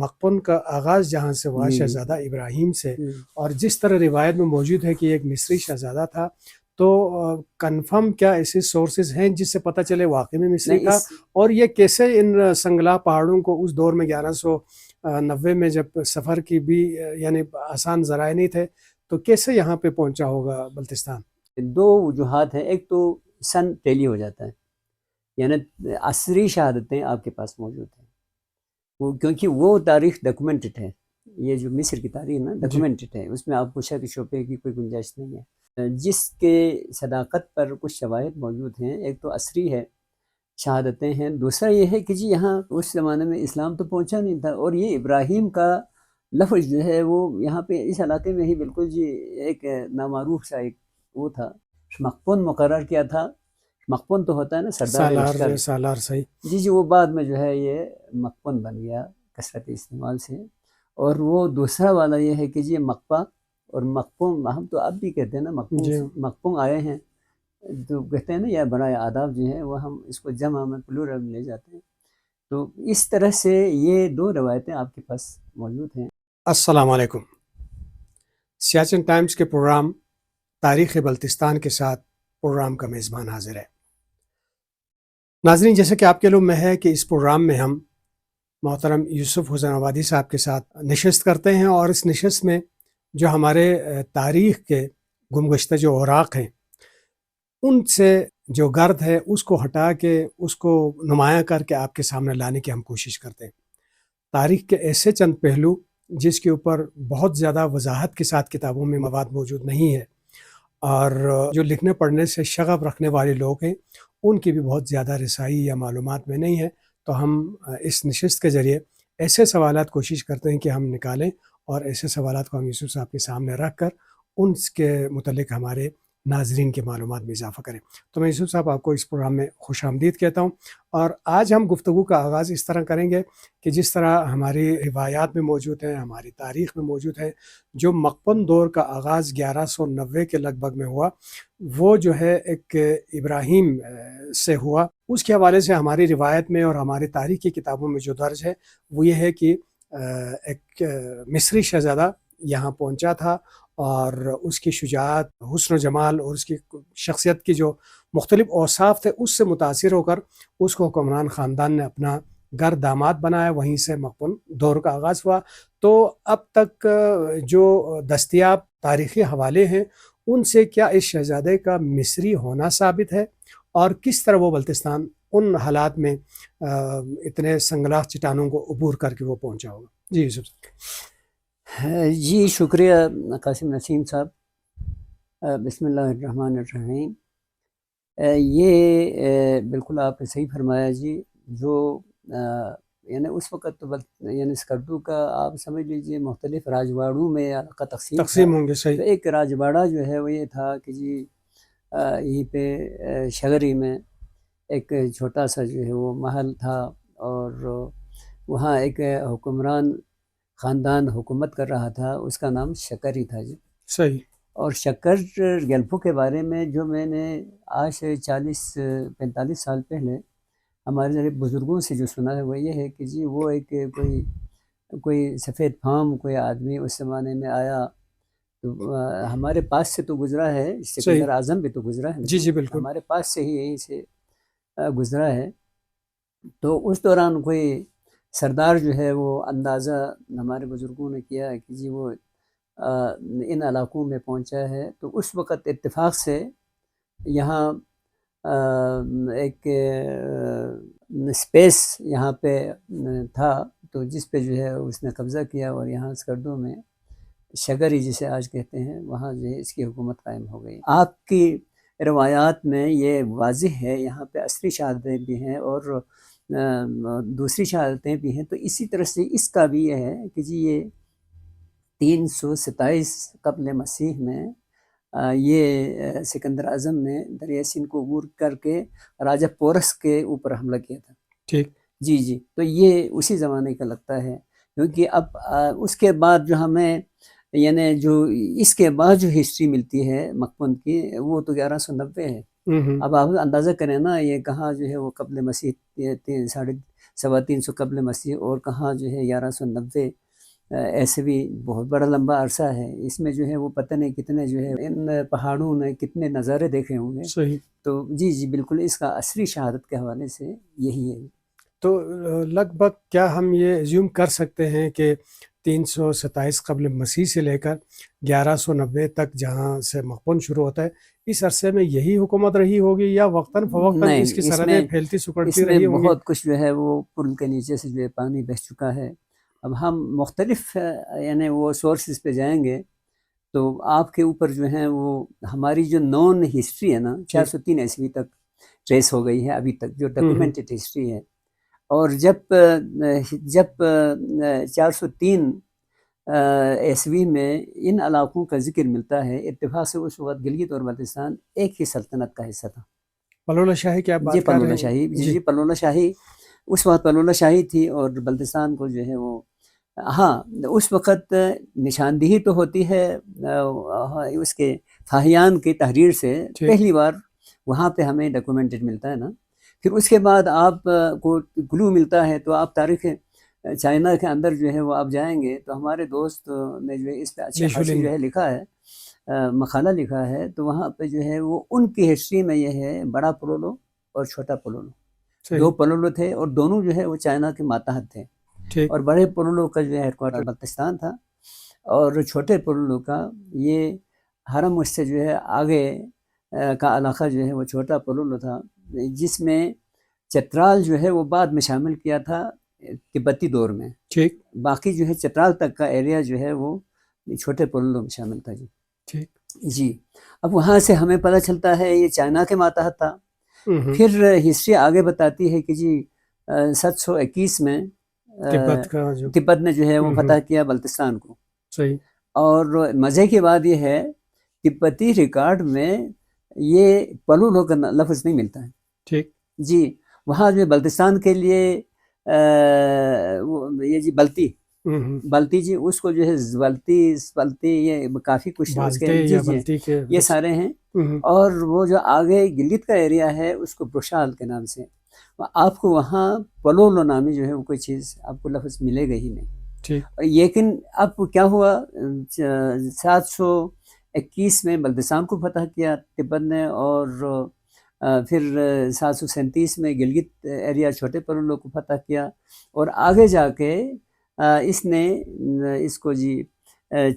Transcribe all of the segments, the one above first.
مقپن کا آغاز جہاں سے ہوا شہزادہ ابراہیم سے، اور جس طرح روایت میں موجود ہے کہ ایک مصری شہزادہ تھا، تو کنفرم کیا ایسے سورسز ہیں جس سے پتہ چلے واقعی میں مصری تھا؟ اور یہ کیسے ان سنگلا پہاڑوں کو اس دور میں 1190 میں جب سفر کی بھی یعنی آسان ذرائع نہیں تھے، تو کیسے یہاں پہ پہنچا ہوگا بلتستان؟ دو وجوہات ہیں. ایک تو سن ٹیلی ہو جاتا ہے، یعنی عصری شہادتیں آپ کے پاس موجود ہیں، وہ کیونکہ وہ تاریخ ڈاکومنٹڈ ہے. یہ جو مصر کی تاریخ نا ڈاکومنٹڈ ہے، اس میں آپ کو شک شبے کی کوئی گنجائش نہیں ہے. جس کے صداقت پر کچھ شواہد موجود ہیں، ایک تو عصری ہے، شہادتیں ہیں. دوسرا یہ ہے کہ جی یہاں اس زمانے میں اسلام تو پہنچا نہیں تھا، اور یہ ابراہیم کا لفظ جو ہے وہ یہاں پہ اس علاقے میں ہی بالکل جی ایک نامعروف سا ایک وہ تھا. مقپن مقرر کیا تھا. مقپن تو ہوتا ہے نا سردار لشکر، سالار صحیح. جی وہ بعد میں جو ہے یہ مقپن بن گیا کثرت استعمال سے. اور وہ دوسرا والا یہ ہے کہ جی مقپا اور مقپن، ہم تو اب بھی کہتے ہیں نا مقپن آئے ہیں، تو کہتے ہیں نا یا برائے آداب جو ہے وہ ہم اس کو جمع میں پلورل میں لے جاتے ہیں. تو اس طرح سے یہ دو روایتیں آپ کے پاس موجود ہیں. السلام علیکم. سیاچن ٹائمز کے پروگرام تاریخ بلتستان کے ساتھ پروگرام کا میزبان حاضر ہے. ناظرین، جیسے کہ آپ کے علم میں ہے کہ اس پروگرام میں ہم محترم یوسف حسین آبادی صاحب کے ساتھ نشست کرتے ہیں، اور اس نشست میں جو ہمارے تاریخ کے گمگشتہ جو اوراق ہیں ان سے جو گرد ہے اس کو ہٹا کے اس کو نمایاں کر کے آپ کے سامنے لانے کی ہم کوشش کرتے ہیں. تاریخ کے ایسے چند پہلو جس کے اوپر بہت زیادہ وضاحت کے ساتھ کتابوں میں مواد موجود نہیں ہے، اور جو لکھنے پڑھنے سے شغف رکھنے والے لوگ ہیں ان کی بھی بہت زیادہ رسائی یا معلومات میں نہیں ہے، تو ہم اس نشست کے ذریعے ایسے سوالات کوشش کرتے ہیں کہ ہم نکالیں، اور ایسے سوالات کو ہم یوسف صاحب کے سامنے رکھ کر ان کے متعلق ہمارے ناظرین کے معلومات میں اضافہ کریں. تو میں یوسف صاحب آپ کو اس پروگرام میں خوش آمدید کہتا ہوں. اور آج ہم گفتگو کا آغاز اس طرح کریں گے کہ جس طرح ہماری روایات میں موجود ہیں، ہماری تاریخ میں موجود ہے، جو مقپن دور کا آغاز 1190 کے لگ بھگ میں ہوا، وہ جو ہے ایک ابراہیم سے ہوا. اس کے حوالے سے ہماری روایت میں اور ہماری تاریخ کی کتابوں میں جو درج ہے وہ یہ ہے کہ ایک مصری شہزادہ یہاں پہنچا تھا، اور اس کی شجاعت، حسن و جمال اور اس کی شخصیت کی جو مختلف اوصاف تھے اس سے متاثر ہو کر اس کو حکمران خاندان نے اپنا گھر داماد بنایا. وہیں سے مقپن دور کا آغاز ہوا. تو اب تک جو دستیاب تاریخی حوالے ہیں ان سے کیا اس شہزادے کا مصری ہونا ثابت ہے، اور کس طرح وہ بلتستان ان حالات میں اتنے سنگلاخ چٹانوں کو عبور کر کے وہ پہنچا ہوگا؟ جی یوسف صاحب. جی شکریہ قاسم نسیم صاحب. بسم اللہ الرحمن الرحیم. یہ بالکل آپ نے صحیح فرمایا جی. جو یعنی اس وقت تو یعنی اسکردو کا آپ سمجھ لیجیے مختلف راجواڑوں میں علاقہ تقسیم ہوں گے. صحیح. تو ایک راجواڑہ جو ہے وہ یہ تھا کہ جی یہیں پہ شگری میں ایک چھوٹا سا جو ہے وہ محل تھا، اور وہاں ایک حکمران خاندان حکومت کر رہا تھا، اس کا نام شکر ہی تھا جی. صحیح. اور شکر گیلفو کے بارے میں جو میں نے آج سے 40-45 سال پہلے ہمارے بزرگوں سے جو سنا ہے وہ یہ ہے کہ جی وہ ایک کوئی سفید فام کوئی آدمی اس زمانے میں آیا، تو ہمارے پاس سے تو گزرا ہے، سکندر اعظم بھی تو گزرا ہے. جی بالکل. ہمارے پاس سے ہی یہیں سے گزرا ہے. تو اس دوران کوئی سردار جو ہے وہ اندازہ ہمارے بزرگوں نے کیا کہ جی وہ ان علاقوں میں پہنچا ہے. تو اس وقت اتفاق سے یہاں ایک اسپیس یہاں پہ تھا، تو جس پہ جو ہے اس نے قبضہ کیا، اور یہاں اسکردو میں شگری جسے آج کہتے ہیں وہاں جو ہے اس کی حکومت قائم ہو گئی. آپ کی روایات میں یہ واضح ہے، یہاں پہ عصری شہادتیں بھی ہیں اور دوسری شہادتیں بھی ہیں. تو اسی طرح سے اس کا بھی یہ ہے کہ جی یہ 327 قبل مسیح میں یہ سکندر اعظم نے دریائے سندھ کو عبور کر کے راجہ پورس کے اوپر حملہ کیا تھا. ٹھیک. جی تو یہ اسی زمانے کا لگتا ہے، کیونکہ اب اس کے بعد جو ہمیں یعنی جو اس کے بعد جو ہسٹری ملتی ہے مقپن کی وہ تو 1190 ہے. اب آپ اندازہ کریں نا یہ کہاں جو ہے وہ قبل مسیح 350 قبل مسیح، اور کہاں جو ہے 1190 ایسے بھی بہت بڑا لمبا عرصہ ہے۔ اس میں جو ہے وہ پتہ نہیں کتنے جو ہے ان پہاڑوں نے کتنے نظارے دیکھے ہوں گے۔ صحیح۔ تو جی بالکل اس کا عصری شہادت کے حوالے سے یہی ہے۔ تو لگ بھگ کیا ہم یہ ایزیوم کر سکتے ہیں کہ 327 قبل مسیح سے لے کر 1190 تک جہاں سے مغبن شروع ہوتا ہے، اس عرصے میں یہی حکومت رہی ہوگی یا وقتاً فوقتاً اس کی سرحدیں پھیلتی سکڑتی رہی ہوں گی؟ بہت کچھ جو ہے وہ پل کے نیچے سے جو ہے پانی بہہ چکا ہے۔ اب ہم مختلف یعنی وہ سورسز پہ جائیں گے تو آپ کے اوپر جو ہے وہ ہماری جو نون ہسٹری ہے نا 403 عیسوی تک ٹریس ہو گئی ہے ابھی تک، جو ڈاکیومنٹڈ ہسٹری ہے۔ اور جب 403 عیسوی میں ان علاقوں کا ذکر ملتا ہے، اتفاق سے اس وقت گلگت اور بلتستان ایک ہی سلطنت کا حصہ تھا۔ پلولا شاہی کی آپ بات کر رہے ہیں؟ جی پلولا شاہی، اس وقت پلولا شاہی تھی، اور بلتستان کو جو ہے وہ ہاں اس وقت نشاندہی تو ہوتی ہے اس کے فاہیان کی تحریر سے، پہلی بار وہاں پہ ہمیں ڈاکومنٹڈ ملتا ہے نا۔ پھر اس کے بعد آپ کو کلو ملتا ہے، تو آپ تاریخ چائنا کے اندر جو ہے وہ آپ جائیں گے تو ہمارے دوست نے جو ہے اس پہ اچھا خاصی جو ہے لکھا ہے، مقالہ لکھا ہے، تو وہاں پہ جو ہے وہ ان کی ہسٹری میں یہ ہے بڑا پلولو اور چھوٹا پلولو، 2 پلولو تھے، اور دونوں جو ہے وہ چائنا کے ماتحت تھے۔ اور بڑے پلولو کا جو ہے ہیڈ کوارٹر بلتستان تھا، اور چھوٹے پلولو کا یہ حرم اس سے جو ہے آگے کا علاقہ جو ہے وہ چھوٹا پلولو تھا، جس میں چترال جو ہے وہ بعد میں شامل کیا تھا تبتی دور میں۔ باقی جو ہے چترال تک کا ایریا جو ہے وہ چھوٹے پلولو میں شامل تھا۔ جی اب وہاں سے ہمیں پتہ چلتا ہے یہ چائنا کے ماتحت تھا۔ پھر ہسٹری آگے بتاتی ہے کہ جی 721 میں تبت نے جو ہے وہ فتح کیا بلتستان کو۔ اور مزے کی بات یہ ہے تبتی ریکارڈ میں یہ پلولو کا لفظ نہیں ملتا ہے۔ جی وہاں جو بلتستان کے لیے یہ جی بلتی جی اس کو جو ہے بلتی یہ کافی کچھ یہ سارے ہیں۔ اور وہ جو آگے گلگت کا ایریا ہے اس کو بروشال کے نام سے، آپ کو وہاں پلولو نامی جو ہے وہ کوئی چیز آپ کو لفظ ملے گا ہی نہیں۔ لیکن اب کیا ہوا 721 میں بلتستان کو فتح کیا تبت نے، اور پھر 737 میں گلگت ایریا چھوٹے پلولو کو فتح کیا، اور آگے جا کے اس نے اس کو جی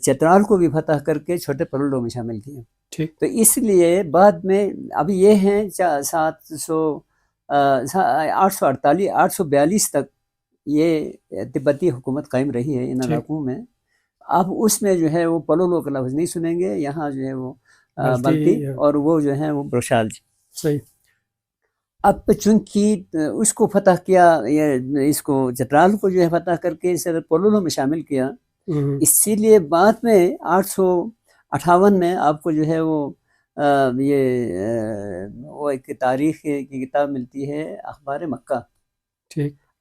چترال کو بھی فتح کر کے چھوٹے پلولو میں شامل کیا۔ تو اس لیے بعد میں اب یہ ہیں 842 تک یہ تبتی حکومت قائم رہی ہے ان علاقوں میں۔ اب اس میں جو ہے وہ پلولو کا لفظ نہیں سنیں گے، یہاں جو ہے وہ بلتی اور وہ جو ہے وہ بروشال جی۔ صحیح۔ اب چونکہ اس کو فتح کیا، اس کو چترال کو جو ہے فتح کر کے اسے پلولو میں شامل کیا، اسی لیے بعد میں 858 میں آپ کو جو ہے وہ ایک تاریخ کی کتاب ملتی ہے اخبار مکہ۔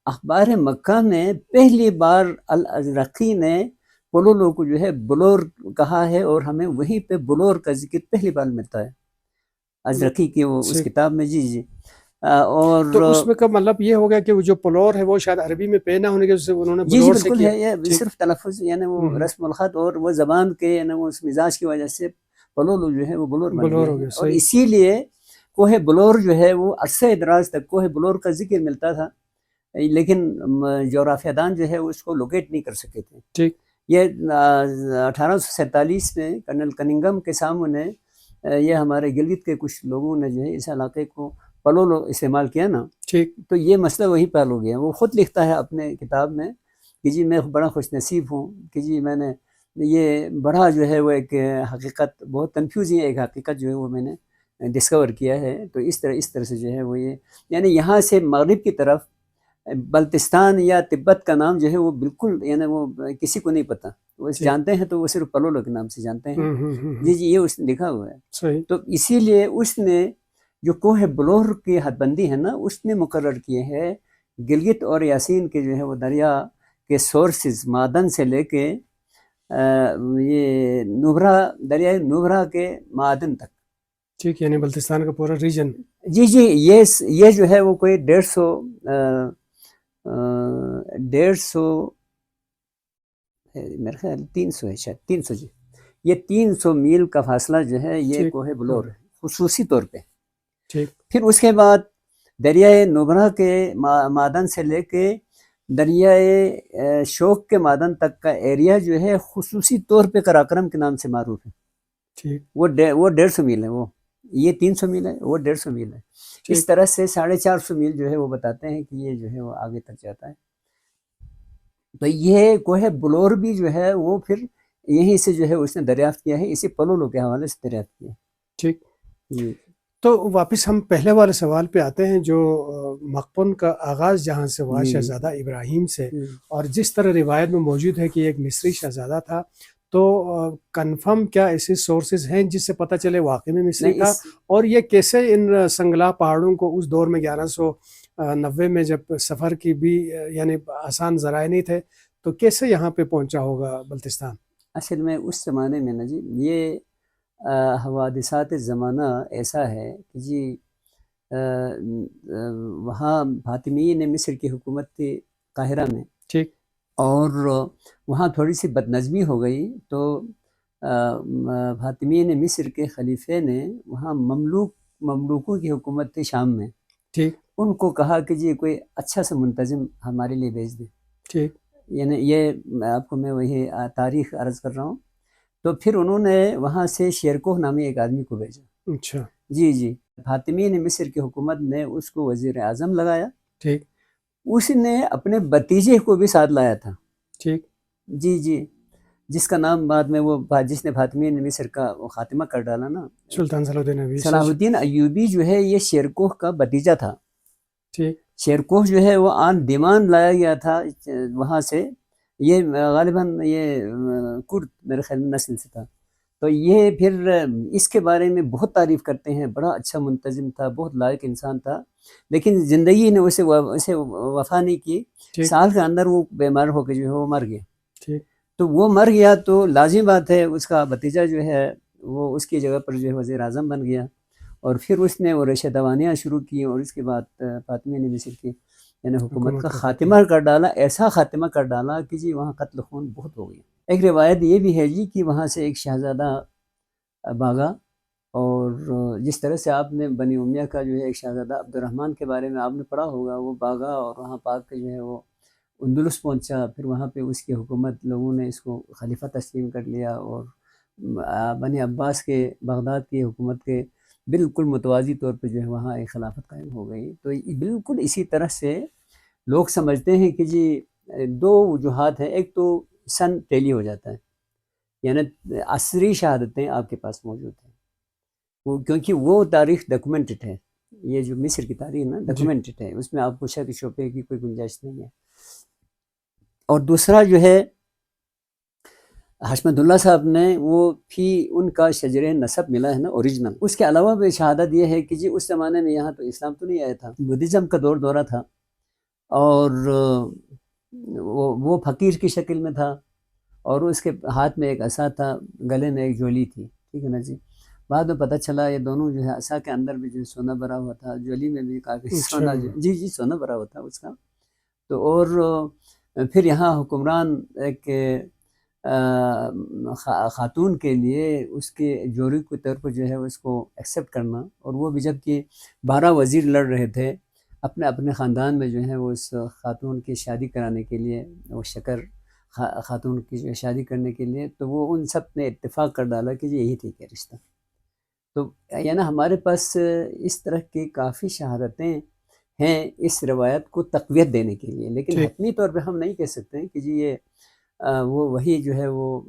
اخبار مکہ میں پہلی بار الازرقی نے پلولو کو جو ہے بلور کہا ہے، اور ہمیں وہیں پہ بلور کا ذکر پہلی بار ملتا ہے ازرقی کی وہ اس کتاب میں۔ جی اور تو اس میں کا مطلب یہ ہوگا کہ وہ جو پلور ہے وہ شاید عربی میں پے نہ ہونے کے انہوں نے جی بالکل ہے، یہ صرف تلفظ یعنی وہ رسم الخط اور وہ زبان کے یعنی وہ اس مزاج کی وجہ سے پلولو جو ہے وہ بلور بن گیا، اور اسی لیے کوہ بلور جو ہے وہ عرصہ دراز تک کوہ بلور کا ذکر ملتا تھا، لیکن جغرافیہ دان جو ہے اس کو لوکیٹ نہیں کر سکے تھے۔ یہ 1847 میں کرنل کننگم کے سامنے یہ ہمارے گلگت کے کچھ لوگوں نے جو ہے اس علاقے کو پلولو استعمال کیا نا، تو یہ مسئلہ وہی پہ ہو گیا۔ وہ خود لکھتا ہے اپنے کتاب میں کہ جی میں بڑا خوش نصیب ہوں کہ جی میں نے یہ بڑا جو ہے وہ ایک حقیقت، بہت کنفیوزنگ ایک حقیقت جو ہے وہ میں نے ڈسکور کیا ہے۔ تو اس طرح سے جو ہے وہ یہ یعنی یہاں سے مغرب کی طرف بلتستان یا تبت کا نام جو ہے وہ بالکل یعنی وہ کسی کو نہیں پتہ، وہ جانتے ہیں تو وہ صرف پلولو کے نام سے جانتے ہیں۔ جی یہ اس نے لکھا ہوا ہے۔ تو اسی لیے اس نے جو کوہ بلور کی حد بندی ہے نا، اس نے مقرر کیے ہے گلگت اور یاسین کے جو ہے وہ دریا کے سورسز معدن سے لے کے یہ نوبھرا دریائے نوبھرا کے معدن تک، یعنی بلتستان کا پورا ریجن۔ جی یہ جو ہے وہ کوئی 150 150 میرے خیال 300 ہے، شاید 300 جی، یہ 300 میل کا فاصلہ جو ہے یہ ٹھیک کوہ بلور ہے خصوصی طور پہ۔ ٹھیک پھر اس کے بعد دریائے نبرہ کے معدن سے لے کے دریائے شوق کے معدن تک کا ایریا جو ہے خصوصی طور پہ قراقرم کے نام سے معروف ہے۔ ٹھیک وہ 150 میل ہے، وہ یہ 300 میل ہے، وہ 150 میل ہے۔ اس ٹھیک طرح سے 450 میل جو ہے وہ بتاتے ہیں کہ یہ جو ہے وہ آگے تک جاتا ہے۔ تو یہ کوہ بلور بھی جو ہے وہ پھر یہیں سے جو ہے اس نے دریافت کیا ہے، اسی پلولو کے حوالے سے دریافت کیا ہے۔ ٹھیک جی تو واپس ہم پہلے والے سوال پہ آتے ہیں، جو مقپن کا آغاز جہاں سے ہوا جی شہزادہ ابراہیم سے، جی۔ اور جس طرح روایت میں موجود ہے کہ ایک مصری شہزادہ تھا، تو کنفرم کیا ایسے سورسز ہیں جس سے پتہ چلے واقعی میں مصری نہیں تھا؟ اس اور یہ کیسے ان سنگلا پہاڑوں کو اس دور میں 1190 میں جب سفر کی بھی یعنی آسان ذرائع نہیں تھے، تو کیسے یہاں پہ پہنچا ہوگا بلتستان؟ اصل میں اس زمانے میں نا جی یہ حوادثات زمانہ ایسا ہے کہ جی وہاں فاطمیین مصر کی حکومت تھی قاہرہ میں، ٹھیک اور وہاں تھوڑی سی بدنظمی ہو گئی، تو فاطمیین مصر کے خلیفے نے وہاں مملوکوں کی حکومت تھی شام میں، ٹھیک ان کو کہا کہ جی کوئی اچھا سا منتظم ہمارے لیے بھیج دیں۔ ٹھیک یعنی یہ آپ کو میں وہی تاریخ عرض کر رہا ہوں۔ تو پھر انہوں نے وہاں سے شیرکوہ نامی ایک آدمی کو بھیجا۔ اچھا جی جی، فاطمیین مصر کی حکومت نے اس کو وزیر اعظم لگایا، ٹھیک اس نے اپنے بھتیجے کو بھی ساتھ لایا تھا۔ ٹھیک جی جی، جس کا نام بعد میں وہ جس نے فاطمیین مصر کا وہ خاتمہ کر ڈالا نا، سلطان صلاح الدین ایوبی صلاح الدین ایوبی جو ہے یہ شیرکوہ کا بھتیجا تھا۔ ٹھیک شیرکوہ جو ہے وہ آن ڈیمانڈ لایا گیا تھا وہاں سے، یہ غالباً یہ کرد میرے خیال میں نسل سے تھا۔ تو یہ پھر اس کے بارے میں بہت تعریف کرتے ہیں، بڑا اچھا منتظم تھا، بہت لائق انسان تھا، لیکن زندگی نے اسے وفا نہیں کی۔ ٹھیک سال کے اندر وہ بیمار ہو کے جو ہے وہ مر گیا۔ ٹھیک تو وہ مر گیا تو لازم بات ہے اس کا بھتیجا جو ہے وہ اس کی جگہ پر جو ہے وزیر اعظم بن گیا، اور پھر اس نے وہ ریشہ دوانیاں شروع کی، اور اس کے بعد فاطمیین مصر کی یعنی حکومت کا خاتمہ کر ڈالا، ایسا خاتمہ کر ڈالا کہ جی وہاں قتل خون بہت ہو گئی۔ ایک روایت یہ بھی ہے جی کہ وہاں سے ایک شہزادہ بھاگا، اور جس طرح سے آپ نے بنی امیہ کا جو ہے ایک شہزادہ عبد الرحمن کے بارے میں آپ نے پڑھا ہوگا، وہ بھاگا اور وہاں پاک کے جو ہے وہ اندلس پہنچا، پھر وہاں پہ اس کی حکومت لوگوں نے اس کو خلیفہ تسلیم کر لیا، اور بنی عباس کے بغداد کی حکومت کے بالکل متوازی طور پہ جو ہے وہاں ایک خلافت قائم ہو گئی۔ تو بالکل اسی طرح سے لوگ سمجھتے ہیں کہ جی دو وجوہات ہیں، ایک تو سن ٹیلی ہو جاتا ہے، یعنی عصری شہادتیں آپ کے پاس موجود ہیں، وہ کیونکہ وہ تاریخ ڈاکومنٹڈ ہے، یہ جو مصر کی تاریخ نا ڈاکومنٹڈ ہے، اس میں آپ کو شک شبے کی کوئی گنجائش نہیں ہے۔ اور دوسرا جو ہے حشمت اللہ صاحب نے وہ بھی ان کا شجر نسب ملا ہے نا اوریجنل۔ اس کے علاوہ بھی شہادت یہ ہے کہ جی اس زمانے میں یہاں تو اسلام تو نہیں آیا تھا، بدھزم کا دورہ تھا، اور وہ فقیر کی شکل میں تھا، اور اس کے ہاتھ میں ایک عصا تھا، گلے میں ایک جولی تھی، ٹھیک ہے نا جی۔ بعد میں پتہ چلا یہ دونوں جو ہے عصا کے اندر بھی جو سونا بھرا ہوا تھا، جولی میں بھی کافی سونا جی سونا بھرا ہوا تھا اس کا۔ تو اور پھر یہاں حکمران ایک خاتون کے لیے اس کے جوری کے طور پر جو ہے اس کو ایکسیپٹ کرنا، اور وہ بھی جب کہ 12 وزیر لڑ رہے تھے اپنے اپنے خاندان میں جو ہے وہ اس خاتون کی شادی کرانے کے لیے، وہ شکر خاتون کی جو شادی کرنے کے لیے، تو وہ ان سب نے اتفاق کر ڈالا کہ یہی ٹھیک ہے رشتہ۔ تو یعنی ہمارے پاس اس طرح کی کافی شہادتیں ہیں اس روایت کو تقویت دینے کے لیے، لیکن حتمی طور پہ ہم نہیں کہہ سکتے کہ جی یہ وہ وہی جو ہے وہ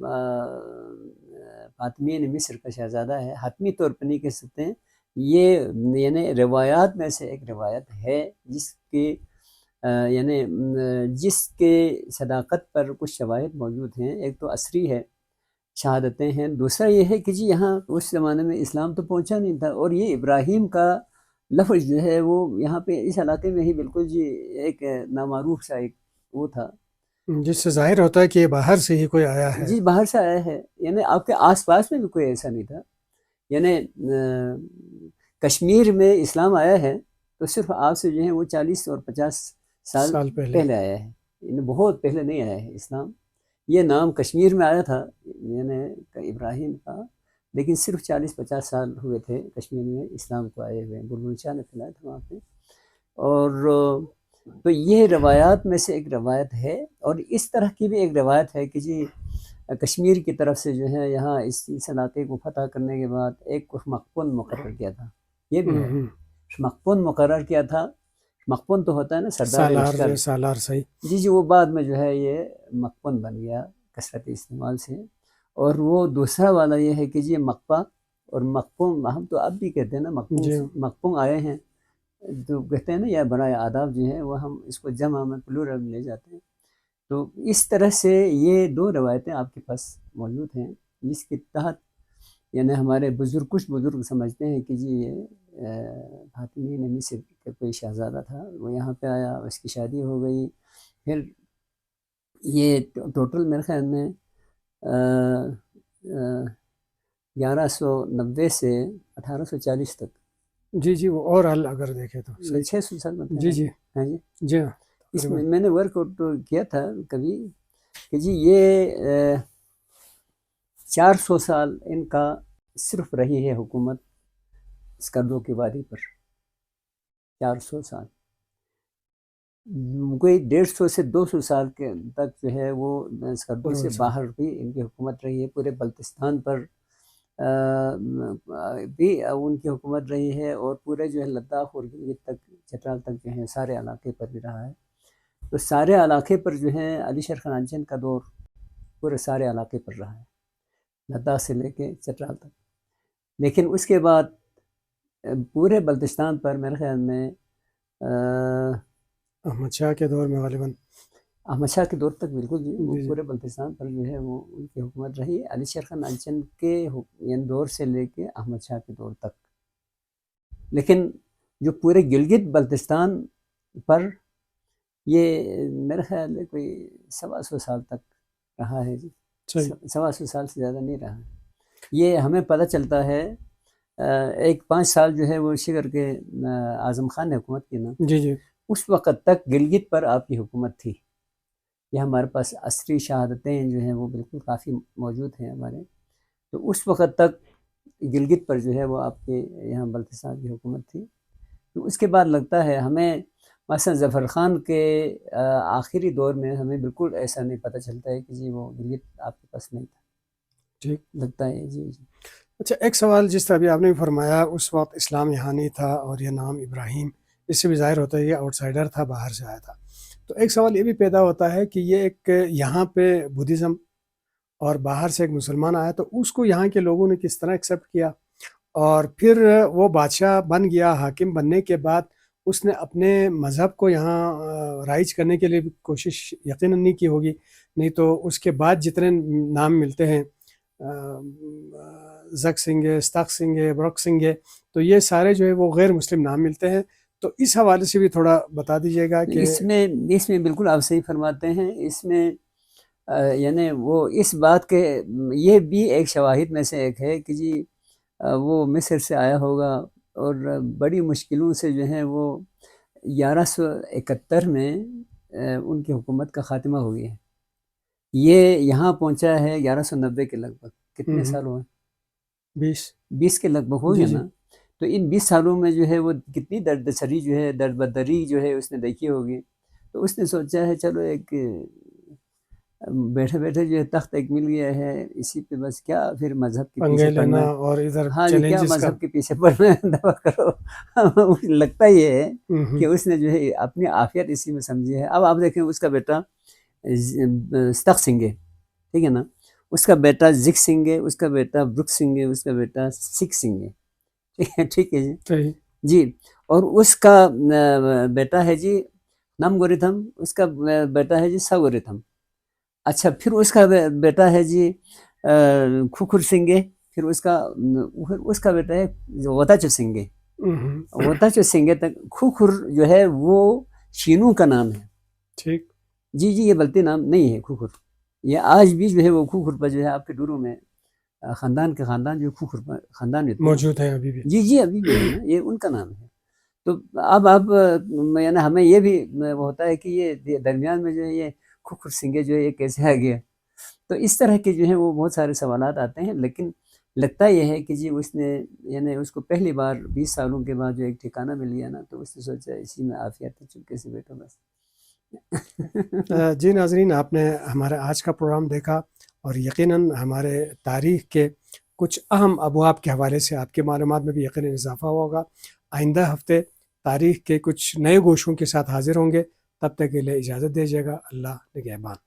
فاطمیین مصر کا شہزادہ ہے، حتمی طور پہ نہیں کہہ سکتے ہیں۔ یہ یعنی روایات میں سے ایک روایت ہے جس کے یعنی جس کے صداقت پر کچھ شواہد موجود ہیں۔ ایک تو عصری ہے، شہادتیں ہیں، دوسرا یہ ہے کہ جی یہاں اس زمانے میں اسلام تو پہنچا نہیں تھا، اور یہ ابراہیم کا لفظ جو ہے وہ یہاں پہ اس علاقے میں ہی بالکل جی ایک نامعروف سا ایک وہ تھا، جس سے ظاہر ہوتا ہے کہ یہ باہر سے ہی کوئی آیا ہے۔ جی باہر سے آیا ہے، یعنی آپ کے آس پاس میں بھی کوئی ایسا نہیں تھا۔ یعنی کشمیر میں اسلام آیا ہے تو صرف آپ سے جو ہے وہ 40 اور 50 سال پہلے آیا ہے، یعنی بہت پہلے نہیں آیا ہے اسلام. یہ نام کشمیر میں آیا تھا یعنی ابراہیم کا، لیکن صرف 40-50 سال ہوئے تھے کشمیر میں اسلام کو آئے ہوئے. بلبل شاہ نے پھیلایا تھا وہاں پہ. اور تو یہ روایات میں سے ایک روایت ہے. اور اس طرح کی بھی ایک روایت ہے کہ جی کشمیر کی طرف سے جو ہے یہاں اس علاقے کو فتح کرنے کے بعد ایک مقپون مقرر کیا تھا. یہ بھی ہے، مقپون مقرر کیا تھا. مقپون تو ہوتا ہے نا سردار لشکر، سالار صحیح. جی وہ بعد میں جو ہے یہ مقپون بن گیا کثرت استعمال سے. اور وہ دوسرا والا یہ ہے کہ جی مقپا اور مقپون، ہم تو اب بھی کہتے ہیں نا مقپون آئے ہیں تو کہتے ہیں نا یا برائے آداب جو ہے وہ ہم اس کو جمع میں پلورل لے جاتے ہیں. تو اس طرح سے یہ دو روایتیں آپ کے پاس موجود ہیں جس کے تحت یعنی ہمارے بزرگ کچھ بزرگ سمجھتے ہیں کہ جی یہ فاطمی نے مصر کا کوئی شہزادہ تھا، وہ یہاں پہ آیا، اس کی شادی ہو گئی. پھر یہ ٹوٹل میرے خیال میں 1190 سے 1840 تک. جی وہ اور حل اگر دیکھیں تو 600 سال مطلب جی ہاں جی جی. اس میں نے ورک آؤٹ کیا تھا کبھی کہ جی یہ 400 سال ان کا صرف رہی ہے حکومت اسکردوں کی وادی پر. 400 سال، کوئی 150 سے 200 سال کے تک جو ہے وہ اسکردوں سے باہر بھی ان کی حکومت رہی ہے. پورے بلتستان پر بھی ان کی حکومت رہی ہے، اور پورے جو ہے لداخ اور گلگت تک چترال تک جو ہے سارے علاقے پر بھی رہا ہے. تو سارے علاقے پر جو ہے علی شیر خان کا دور پورے سارے علاقے پر رہا ہے، لداخ سے لے کے چترال تک. لیکن اس کے بعد پورے بلتستان پر میرے خیال میں احمد شاہ کے دور میں غالباً احمد شاہ کے دور تک بالکل جی وہ پورے بلتستان پر جو ہے وہ ان کی حکومت رہی. علی شیر خان کے یعنی دور سے لے کے احمد شاہ کے دور تک. لیکن جو پورے گلگت بلتستان پر یہ میرے خیال ہے کوئی 125 سال تک رہا ہے جی. 125 سال سے زیادہ نہیں رہا. یہ ہمیں پتہ چلتا ہے ایک 5 سال جو ہے وہ شکر کے اعظم خان نے حکومت کی نا، جی اس وقت تک گلگت پر آپ کی حکومت تھی. یہ ہمارے پاس عصری شہادتیں جو ہیں وہ بالکل کافی موجود ہیں ہمارے. تو اس وقت تک گلگت پر جو ہے وہ آپ کے یہاں بلتستان کی حکومت تھی. تو اس کے بعد لگتا ہے ہمیں مثلا ظفر خان کے آخری دور میں ہمیں بالکل ایسا نہیں پتہ چلتا ہے کہ جی وہ گلگت آپ کے پاس نہیں تھا. ٹھیک لگتا ہے جی. اچھا ایک سوال، جس طرح ابھی آپ نے بھی فرمایا اس وقت اسلام یہاں نہیں تھا اور یہ نام ابراہیم، اس سے بھی ظاہر ہوتا ہے یہ آؤٹ سائڈر تھا، باہر سے آیا تھا. تو ایک سوال یہ بھی پیدا ہوتا ہے کہ یہ ایک یہاں پہ بدھزم اور باہر سے ایک مسلمان آیا تو اس کو یہاں کے لوگوں نے کس طرح ایکسیپٹ کیا، اور پھر وہ بادشاہ بن گیا. حاکم بننے کے بعد اس نے اپنے مذہب کو یہاں رائج کرنے کے لیے بھی کوشش یقیناً نہیں کی ہوگی. نہیں تو اس کے بعد جتنے نام ملتے ہیں زک سنگھ ہے، استاق سنگھ ہے، برک سنگھ ہے، تو یہ سارے جو ہے وہ غیر مسلم نام ملتے ہیں. تو اس حوالے سے بھی تھوڑا بتا دیجیے گا کہ اس میں بالکل آپ صحیح فرماتے ہیں. اس میں یعنی وہ اس بات کے یہ بھی ایک شواہد میں سے ایک ہے کہ جی وہ مصر سے آیا ہوگا اور بڑی مشکلوں سے جو ہے وہ 1171 میں ان کی حکومت کا خاتمہ ہو گیا ہے. یہ یہاں پہنچا ہے 1190 کے لگ بھگ. کتنے سال ہوئے؟ 20 کے لگ بھگ ہو گیا نا. تو ان 20 سالوں میں جو ہے وہ کتنی درد سری جو ہے درد بدری جو ہے اس نے دیکھی ہوگی. تو اس نے سوچا ہے چلو ایک بیٹھے بیٹھے جو ہے تخت ایک مل گیا ہے، اسی پہ بس کیا پھر مذہب کے پیچھے پڑنا ہے، اور ادھر ہاں جی کیا مذہب کے پیچھے پڑنا ہے، دعا کرو. لگتا یہ ہے کہ اس نے جو ہے اپنی عافیت اسی میں سمجھی ہے. اب آپ دیکھیں اس کا بیٹا استاق سنگھ ہے، ٹھیک ہے نا، اس کا بیٹا زک سنگھ ہے، اس کا بیٹا برک سنگھ ہے، اس کا بیٹا سکھ سنگھ ہے. ٹھیک ہے جی جی. اور اس کا بیٹا ہے جی نمگورتھم، اس کا بیٹا ہے جی سگورتھم. اچھا پھر اس کا بیٹا ہے جی کھوکھر سنگھ ہے. پھر اس کا بیٹا ہے وتاچو سنگھ ہے. وتاچو سنگھ تک کھوکھر جو ہے وہ شینو کا نام ہے. ٹھیک جی یہ بلتی نام نہیں ہے کھوکھر. یہ آج بھی جو ہے وہ کھوکھر پر جو ہے آپ کے ڈورو میں خاندان جو کھوکھر خاندان موجود ہے ابھی بھی. جی ابھی بھی ہے نا، یہ ان کا نام ہے. تو اب یعنی ہمیں یہ بھی ہوتا ہے کہ یہ درمیان میں جو ہے یہ کھکھر سنگے جو ہے یہ کیسے آ گیا. تو اس طرح کے جو ہیں وہ بہت سارے سوالات آتے ہیں. لیکن لگتا یہ ہے کہ جی اس نے یعنی اس کو پہلی بار 20 سالوں کے بعد جو ایک ٹھکانہ مل گیا نا تو اس نے سوچا اسی میں عافیت ہے چپکے سے بیٹھو بس. جی ناظرین، آپ نے ہمارا آج کا پروگرام دیکھا اور یقیناً ہمارے تاریخ کے کچھ اہم ابواب کے حوالے سے آپ کی معلومات میں بھی یقیناً اضافہ ہوگا. آئندہ ہفتے تاریخ کے کچھ نئے گوشوں کے ساتھ حاضر ہوں گے. تب تک کے لیے اجازت دیجیے گا. اللہ نگہبان.